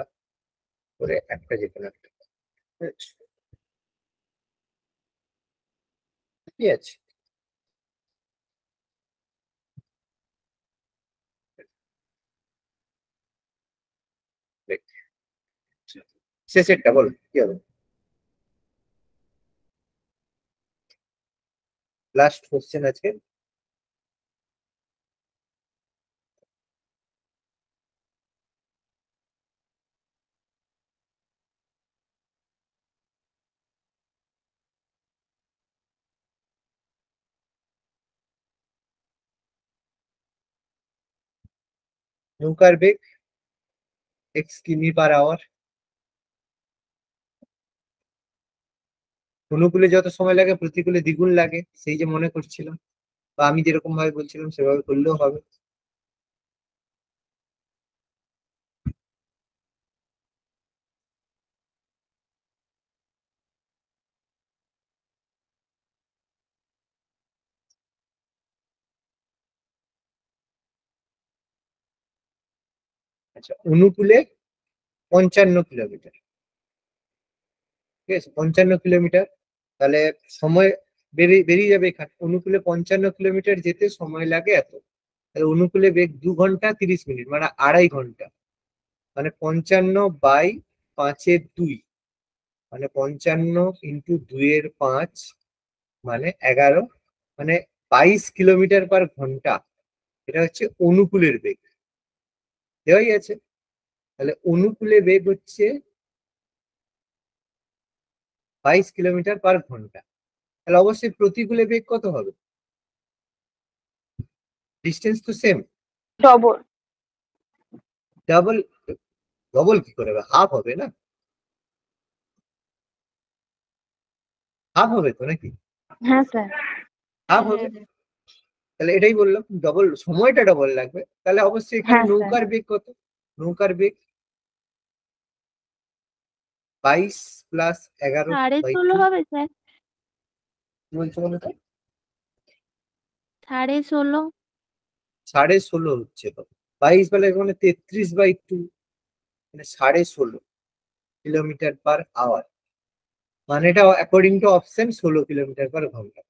[SPEAKER 1] করে একটা যে কোনো একটা কি আছে। শেষেরটা বলো কি হবে, লাস্ট কোশ্চেন আছে। নৌকার বেগ x কিমি/আওয়ার। অনুকূলে যত সময় লাগে প্রতিকূলে দ্বিগুণ লাগে, সেই যে মনে করছিলাম, বা আমি যেরকম ভাবে বলছিলাম সেভাবে করলেও হবে। আচ্ছা, অনুকূলে 55 কিলোমিটার, ঠিক আছে, 55 কিলোমিটার। তাহলে সময় বেরিয়ে বেরিয়ে যাবে এখানে, অনুকূলে 55 কিলোমিটার যেতে সময় লাগে এত। তাহলে অনুকূলে বেগ 2 ঘন্টা 30 মিনিট, মানে 2.5 ঘন্টা। মানে 55/5-এর 2, মানে 55 × 2-এর 5, মানে 11, মানে 22 কিলোমিটার/ঘন্টা। এটা হচ্ছে অনুকূলের বেগ, দেওয়াই আছে। তাহলে অনুকূলে বেগ হচ্ছে 22 কিলোমিটার/ঘন্টা। তাহলে অবশ্যই প্রতিকূলে বেগ কত হবে? ডিস্টেন্স তো সেম,
[SPEAKER 2] ডবল।
[SPEAKER 1] ডাবল। ডবল কি করে হবে? হাফ হবে না? হাফ হবে তো নাকি?
[SPEAKER 2] হ্যাঁ স্যার।
[SPEAKER 1] হাফ হবে। তাহলে এটাই বললাম, ডবল সময়টা ডবল লাগবে। তাহলে অবশ্যই এখানে
[SPEAKER 2] হ্যাঁ স্যার।
[SPEAKER 1] নৌকার বেগ কত? নৌকার বেগ 22 + 11/2।
[SPEAKER 2] 16.5 হবে স্যার।
[SPEAKER 1] কি বলছো বলো তো?
[SPEAKER 2] 16.5।
[SPEAKER 1] 16.5 হচ্ছে তো। 22 বেলা মানে 33/2, মানে 16.5 কিলোমিটার/আওয়ার। মানে এটা অ্যাকর্ডিং টু অপশন 16 কিলোমিটার/ঘন্টা।